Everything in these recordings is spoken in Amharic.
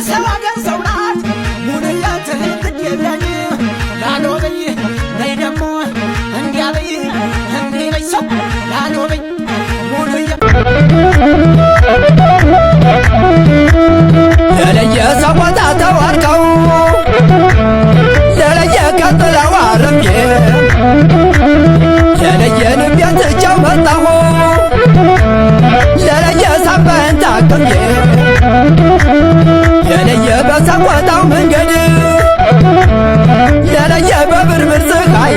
የሰው አገር ሰው ናት ሙሉያት ትየለኝ ላኖበይ ነይ ደሞ እንዲያበይ እንዲበይ ሰው ላኖበይ ሙሉያ ለለየ ሰቦታ ተዋርከው ለለየ ቀጥለው አረፌ ለለየን ቤትቸው መጣሁ ለለየ ሳበን ታቅፌ ለለየ በሰቆጣው መንገድ ለለየ በብርብር ፀሐይ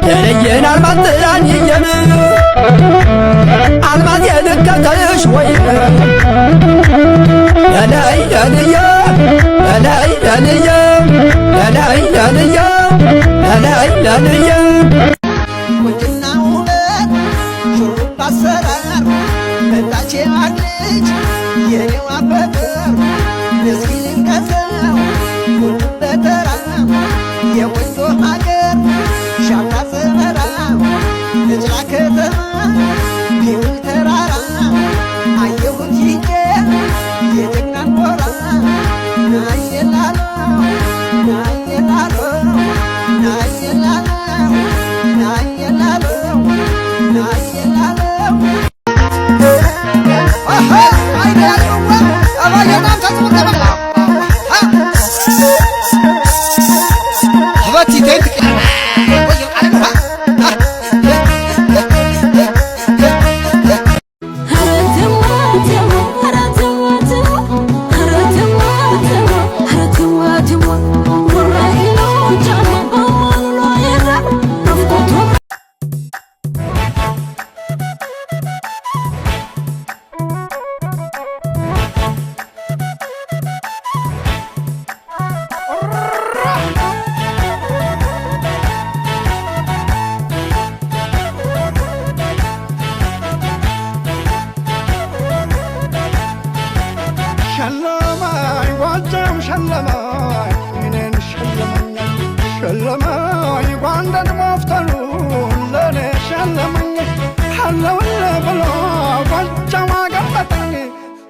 ለለየን አልማዝ ጥላን ይየን አልማዝ የልከተልሽ ወይ ለለይ ለልየ ለለይ ለልየ ለለይ ለልየ ለለይ ለልየ ቁንጅና ውበት ሹሩባ አሰራር መጣች የማግልጅ የኔዋ ፍቅር እስኪ ልንገሰው ሁሉም በተራ የወንዶ ሀገር ሻምና ሰመራ እጅራ ከተማ ቢውል ተራራ አየሁት ይዤ የጀግናን ኮራ ናየላለው ናየላለው ናየላለው ናየላለው ናየላለው አሃ አይደለም አባየናም ተጽፈተበላ አባቲ ተይት شلماي وانتم شلماي منين شلمني شلماي واندن مفتلون لني شلمني حلا ولا بلا وانجا ما قبطني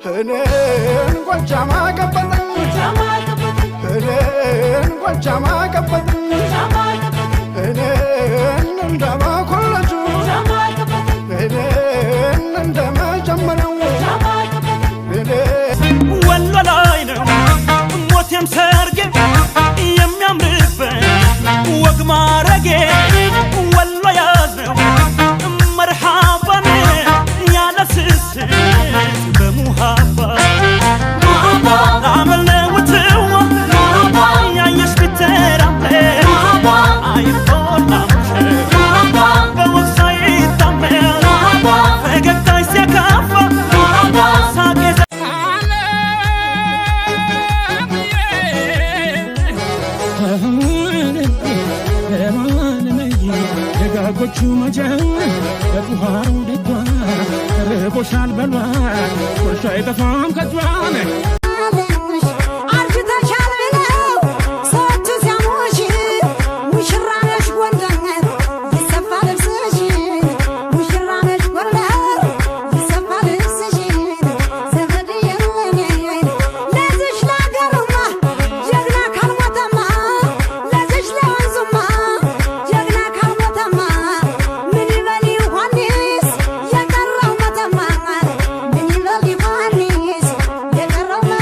هنين وانجا ما قبطني هنين وانجا ما قبطني هنين عندما كل جو هنين عندما جمروا ولا لاينو موت يمسرق يميامربن وق مارقي ولا يازنو مرحبا يا نسس بمحبة عملنا وتوا يا يشبتر عيفون بوصايد تمر فقدتاي سيكافة ጎቹ መጀን በቡሃሩ ደቷ ረቦሻል በሏል ወርሻ አይጠፋም ከቷን Get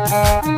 Thank you.